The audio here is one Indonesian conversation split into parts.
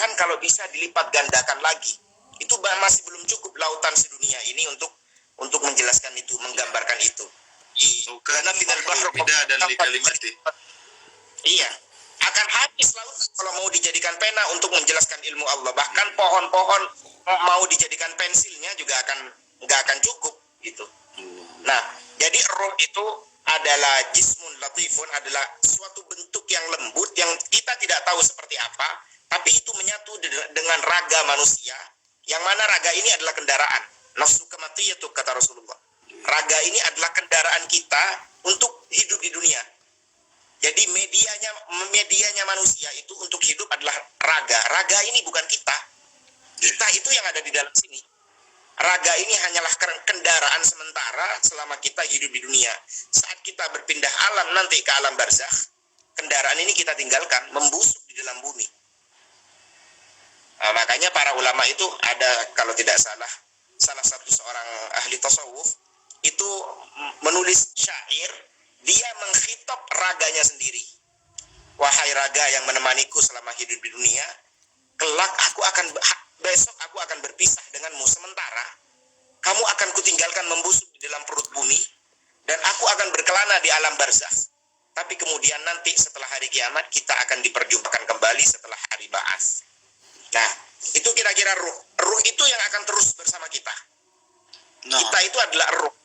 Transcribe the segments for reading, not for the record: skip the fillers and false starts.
bahkan kalau bisa dilipat gandakan lagi. Itu masih belum cukup lautan sedunia ini untuk menjelaskan itu, menggambarkan itu. Karena final bahru dan li kalimati. Iya, akan habis laut kalau mau dijadikan pena untuk menjelaskan ilmu Allah. Bahkan pohon-pohon mau dijadikan pensilnya juga nggak akan cukup gitu. Nah, jadi roh itu adalah jismun latifun, adalah suatu bentuk yang lembut yang kita tidak tahu seperti apa, tapi itu menyatu dengan raga manusia, yang mana raga ini adalah kendaraan. Nafsu kamatiyatu, kata Rasulullah. Raga ini adalah kendaraan kita untuk hidup di dunia. Jadi medianya manusia itu untuk hidup adalah raga. Raga ini bukan kita. Kita itu yang ada di dalam sini. Raga ini hanyalah kendaraan sementara selama kita hidup di dunia. Saat kita berpindah alam nanti ke alam barzakh, kendaraan ini kita tinggalkan, membusuk di dalam bumi. Nah, makanya para ulama itu ada, kalau tidak salah satu seorang ahli tasawuf itu menulis syair, dia mengkhitab raganya sendiri. Wahai raga yang menemaniku selama hidup di dunia, kelak besok aku akan berpisah denganmu, sementara kamu akan kutinggalkan membusuk di dalam perut bumi, dan aku akan berkelana di alam barzakh. Tapi kemudian nanti setelah hari kiamat kita akan diperjumpakan kembali setelah hari ba'ats. Nah, itu kira-kira ruh. Ruh itu yang akan terus bersama kita. Kita itu adalah ruh.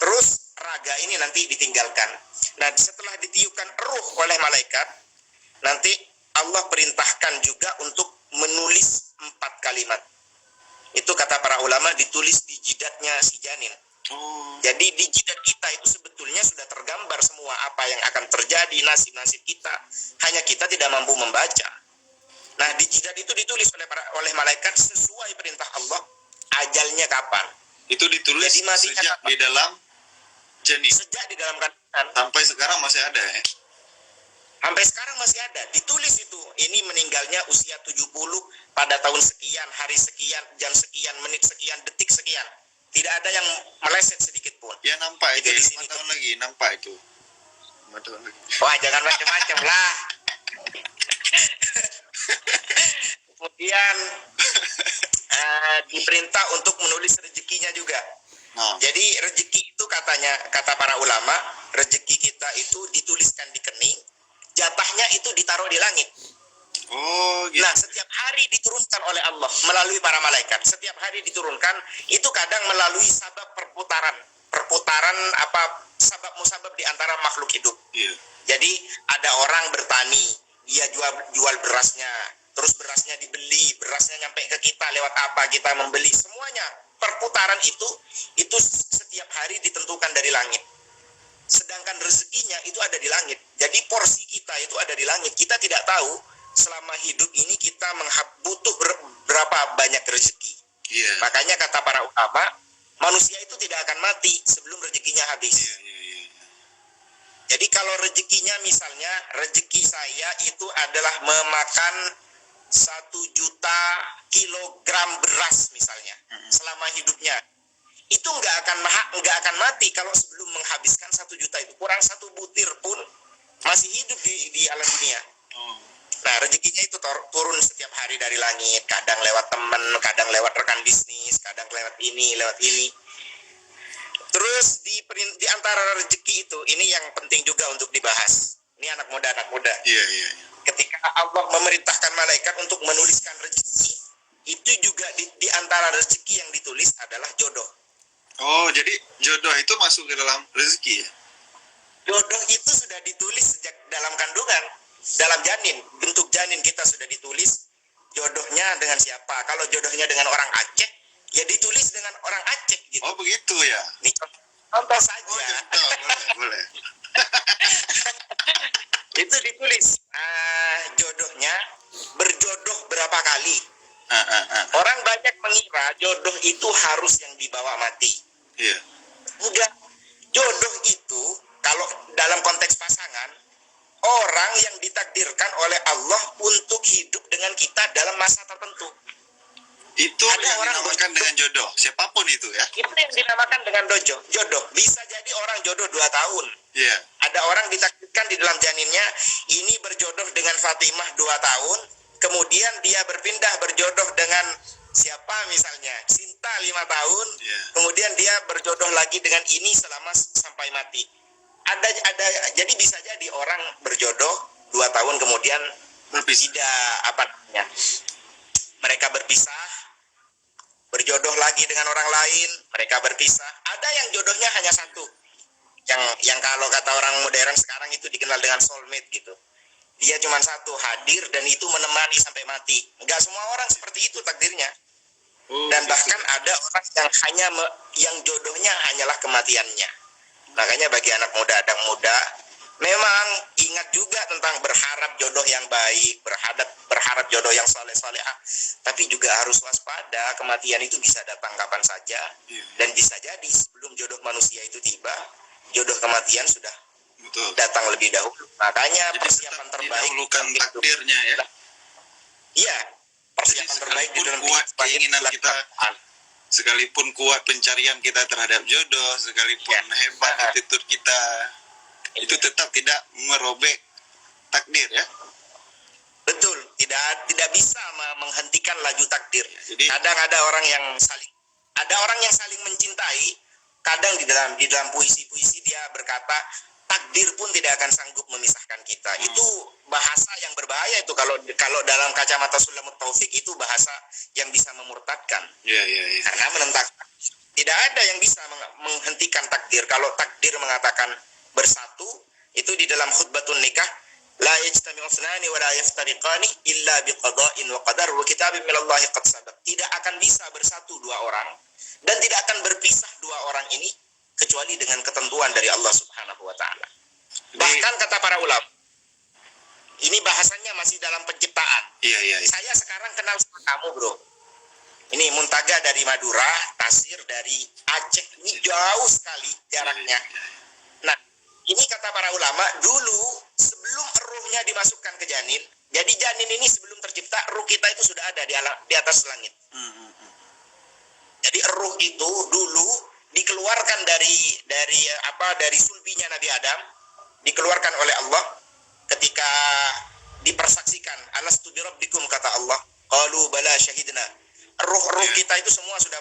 Terus raga ini nanti ditinggalkan. Nah, setelah ditiupkan ruh oleh malaikat, nanti Allah perintahkan juga untuk menulis 4 kalimat. Itu kata para ulama ditulis di jidatnya si janin. Jadi di jidat kita itu sebetulnya sudah tergambar semua apa yang akan terjadi, nasib-nasib kita. Hanya kita tidak mampu membaca. Nah, di jidat itu ditulis oleh malaikat sesuai perintah Allah, ajalnya kapan. Itu ditulis jadi sejak di dalam janin. Sejak di dalam kandungan. Sampai sekarang masih ada ya? Sampai sekarang masih ada. Ditulis itu. Ini meninggalnya usia 70 pada tahun sekian, hari sekian, jam sekian, menit sekian, detik sekian. Tidak ada yang meleset sedikit pun. Ya nampak itu. Di sini 5 tahun lagi nampak itu. 5 tahun lagi. Wah, jangan macam-macam lah. Kemudian diperintah untuk menulis rezekinya juga. Jadi rezeki itu kata para ulama, rezeki kita itu dituliskan di kening, jatahnya itu ditaruh di langit. Gitu. Nah, setiap hari diturunkan oleh Allah melalui para malaikat. Setiap hari diturunkan, itu kadang melalui sabab perputaran sabab musabab di antara makhluk hidup. Yeah. Jadi ada orang bertani, dia jual berasnya, terus berasnya dibeli, berasnya nyampe ke kita lewat apa, kita membeli, semuanya perputaran itu setiap hari ditentukan dari langit. Sedangkan rezekinya itu ada di langit. Jadi porsi kita itu ada di langit. Kita tidak tahu selama hidup ini kita butuh berapa banyak rezeki. Yeah. Makanya kata para ulama, manusia itu tidak akan mati sebelum rezekinya habis. Yeah. Jadi kalau rezekinya misalnya, rezeki saya itu adalah memakan 1 juta kilogram beras misalnya selama hidupnya, itu nggak akan mati kalau sebelum menghabiskan 1 juta itu. Kurang 1 butir pun masih hidup di alam dunia. Nah, rezekinya itu turun setiap hari dari langit, kadang lewat teman, kadang lewat rekan bisnis, kadang lewat ini. Terus di antara rezeki itu, ini yang penting juga untuk dibahas. Ini anak muda. Iya. Ketika Allah memerintahkan malaikat untuk menuliskan rezeki, itu juga di antara rezeki yang ditulis adalah jodoh. Jadi jodoh itu masuk ke dalam rezeki ya? Jodoh itu sudah ditulis sejak dalam kandungan, dalam janin, bentuk janin kita sudah ditulis jodohnya dengan siapa. Kalau jodohnya dengan orang Aceh, ya ditulis dengan orang Aceh gitu. Begitu ya? Ini contoh saja. Boleh. Itu ditulis jodohnya berjodoh berapa kali. Orang banyak mengira jodoh itu harus yang dibawa mati. Iya. Enggak. Jodoh itu kalau dalam konteks pasangan, orang yang ditakdirkan oleh Allah untuk hidup dengan kita dalam masa tertentu. Itu ada yang dinamakan dengan jodoh. Siapapun itu ya. Itu yang dinamakan dengan jodoh. Bisa jadi orang jodoh 2 tahun. Iya. Yeah. Ada orang ditakdirkan di dalam janinnya, ini berjodoh dengan Fatimah 2 tahun, kemudian dia berpindah berjodoh dengan siapa misalnya, Sinta 5 tahun, kemudian dia berjodoh lagi dengan ini selama sampai mati. Ada jadi bisa jadi orang berjodoh 2 tahun kemudian tidak apa namanya, mereka berpisah, berjodoh lagi dengan orang lain, mereka berpisah. Ada yang jodohnya hanya satu, yang kalau kata orang modern sekarang itu dikenal dengan soulmate gitu. Dia cuma satu, hadir dan itu menemani sampai mati. Enggak semua orang seperti itu takdirnya. Dan bahkan ada orang yang yang jodohnya hanyalah kematiannya. Makanya bagi anak muda, memang ingat juga tentang berharap jodoh yang baik, berharap jodoh yang soleh-solehah. Tapi juga harus waspada, kematian itu bisa datang kapan saja. Dan bisa jadi sebelum jodoh manusia itu tiba, jodoh kematian sudah datang lebih dahulu. Makanya jadi persiapan terbaik didahulukan takdirnya ya. Iya, persiapan terbaik di dalam kuat keinginan kita, sekalipun kuat pencarian kita terhadap jodoh, sekalipun hebat attitude kita, itu tetap tidak merobek takdir ya. Betul, tidak bisa menghentikan laju takdir. Jadi kadang ada orang yang saling mencintai, kadang di dalam puisi-puisi dia berkata takdir pun tidak akan sanggup memisahkan kita. Itu bahasa yang berbahaya itu, kalau dalam kacamata Sulamut Taufik itu bahasa yang bisa memurtadkan. Karena menentang, tidak ada yang bisa menghentikan takdir. Kalau takdir mengatakan bersatu, itu di dalam khutbatun nikah, la yajtami'u ithnani wa la yaftariqani illa biqada'in wa qadar wa kitabin minallahi qad sabaq. Tidak akan bisa bersatu dua orang dan tidak akan berpisah dua orang ini kecuali dengan ketentuan dari Allah Subhanahu wa taala. Bahkan kata para ulama, ini bahasannya masih dalam penciptaan. Saya sekarang kenal sama kamu, Bro. Ini Muntaga dari Madura, Tasir dari Aceh. Ini jauh sekali jaraknya. Nah, ini kata para ulama, dulu sebelum ruhnya dimasukkan ke janin, jadi janin ini sebelum tercipta, ruh kita itu sudah ada di atas langit. Jadi ruh itu dulu dikeluarkan dari sulbinya Nabi Adam, dikeluarkan oleh Allah ketika dipersaksikan, alastu birabbikum, kata Allah, qalu bala syahidna. Ruh kita itu semua sudah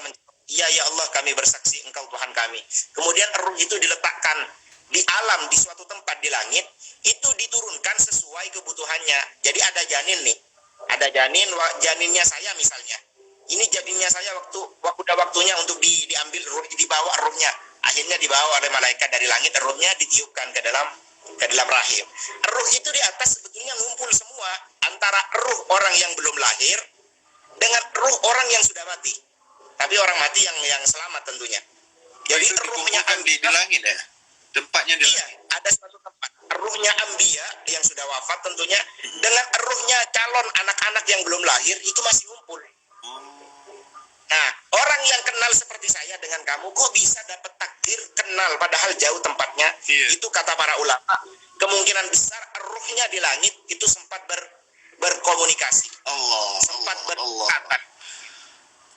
iya ya Allah, kami bersaksi engkau Tuhan kami. Kemudian ruh itu diletakkan di alam, di suatu tempat di langit, itu diturunkan sesuai kebutuhannya. Jadi ada janin nih, ada janinnya saya misalnya. Ini janinnya saya waktunya untuk diambil ruh, dibawa ruhnya. Akhirnya dibawa oleh malaikat dari langit, ruhnya ditiupkan ke dalam rahim. Ruh itu di atas sebetulnya ngumpul semua antara ruh orang yang belum lahir dengan ruh orang yang sudah mati. Tapi orang mati yang selamat tentunya. Jadi itu ruhnya di langit ya? Tempatnya di langit? Ada suatu tempat. Ruhnya Anbiya yang sudah wafat tentunya dengan ruhnya calon anak-anak yang belum lahir itu masih ngumpul. Nah, orang yang kenal seperti saya dengan kamu, kok bisa dapat takdir kenal padahal jauh tempatnya? Itu kata para ulama, kemungkinan besar ruhnya di langit itu sempat berkomunikasi. Sempat berkata.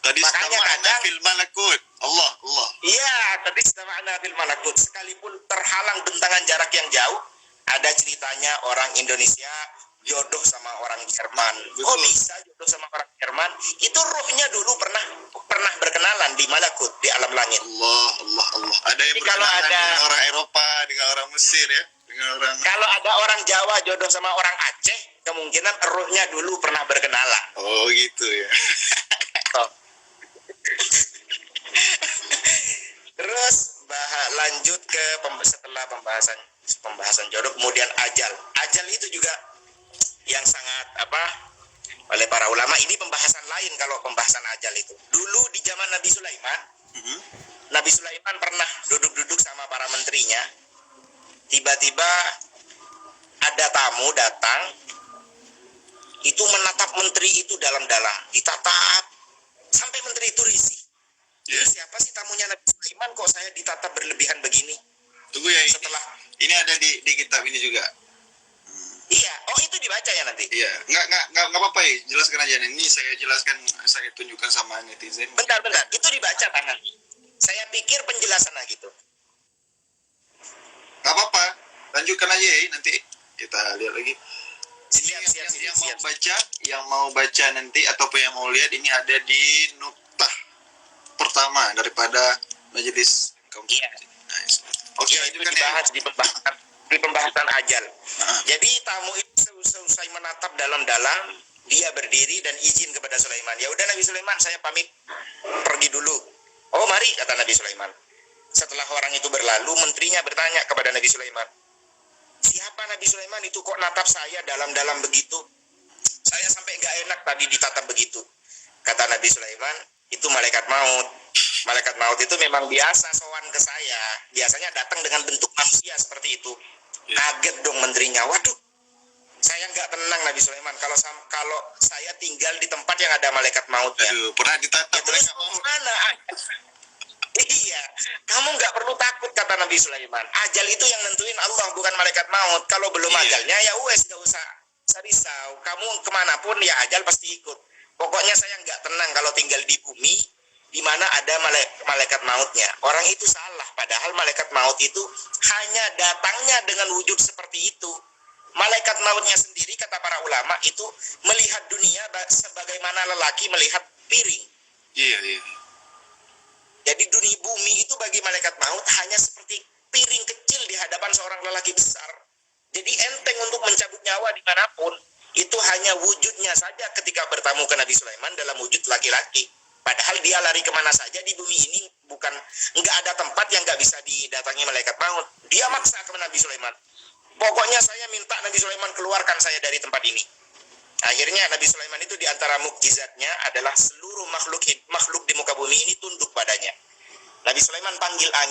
Tadi makanya kadang fil malakut. Allah. Iya, tadi sama fil malakut. Sekalipun terhalang bentangan jarak yang jauh, ada ceritanya orang Indonesia jodoh sama orang Jerman. Kok bisa jodoh sama orang Jerman? Itu ruhnya dulu pernah berkenalan di malakut, di alam langit. Allah. Ada yang berkenalan dengan orang Eropa, dengan orang Mesir ya, dengan orang. Kalau ada orang Jawa jodoh sama orang Aceh, kemungkinan ruhnya dulu pernah berkenalan. Oh gitu ya. Terus lanjut ke setelah pembahasan jodoh, kemudian ajal itu juga yang sangat oleh para ulama, ini pembahasan lain. Kalau pembahasan ajal itu dulu di zaman Nabi Sulaiman, Nabi Sulaiman pernah duduk sama para menterinya, tiba-tiba ada tamu datang, itu menatap menteri itu dalam-dalam, ditatap sampai menteri itu risih. Ini siapa sih tamunya Nabi Sulaiman, kok saya ditatap berlebihan begini? Tunggu ya, setelah ini ada di kitab ini juga. Iya, itu dibaca ya nanti? Iya, nggak apa-apa ya, jelaskan aja. Ini saya jelaskan, saya tunjukkan sama netizen. Bentar, itu dibaca tangan. Saya pikir penjelasan gitu. Nggak apa-apa, lanjutkan aja ya, nanti kita lihat lagi. Yang mau baca nanti ataupun yang mau lihat ini ada di nuktah pertama daripada majelis kaum. Iya. Nice. Oke, itu kan dibahas di pembahasan ajal. Ah. Jadi tamu itu selesai menatap dalam-dalam, dia berdiri dan izin kepada Sulaiman. Ya udah Nabi Sulaiman, saya pamit pergi dulu. Oh mari, kata Nabi Sulaiman. Setelah orang itu berlalu, menterinya bertanya kepada Nabi Sulaiman, siapa Nabi Sulaiman itu kok natap saya dalam-dalam begitu? Saya sampai gak enak tadi ditatap begitu. Kata Nabi Sulaiman, itu malaikat maut. Malaikat maut itu memang biasa sowan ke saya. Biasanya datang dengan bentuk manusia seperti itu. Ya. Kaget dong menterinya. Waduh, saya nggak tenang Nabi Sulaiman kalau saya tinggal di tempat yang ada malaikat mautnya. Aduh, pernah ditatap Ya, terus malaikat maut. mana? Iya, kamu nggak perlu takut, kata Nabi Sulaiman. Ajal itu yang nentuin Allah, bukan malaikat maut. Kalau belum Iya. ajalnya ya wes, nggak usah risau. Kamu kemanapun ya ajal pasti ikut. Pokoknya saya nggak tenang kalau tinggal di bumi di mana ada malaikat mautnya. Orang itu salah, padahal malaikat maut itu hanya datangnya dengan wujud seperti itu. Malaikat mautnya sendiri, kata para ulama, itu melihat dunia sebagaimana lelaki melihat piring. Iya. Jadi dunia bumi itu bagi malaikat maut hanya seperti piring kecil di hadapan seorang lelaki besar. Jadi enteng untuk mencabut nyawa dimanapun. Itu hanya wujudnya saja ketika bertamu ke Nabi Sulaiman dalam wujud laki-laki. Padahal dia lari kemana saja di bumi ini, nggak ada tempat yang nggak bisa didatangi malaikat maut. Dia maksa ke Nabi Sulaiman. Pokoknya saya minta Nabi Sulaiman keluarkan saya dari tempat ini. Akhirnya Nabi Sulaiman itu di antara mukjizatnya adalah seluruh makhluk di muka bumi ini tunduk padanya. Nabi Sulaiman panggil angin.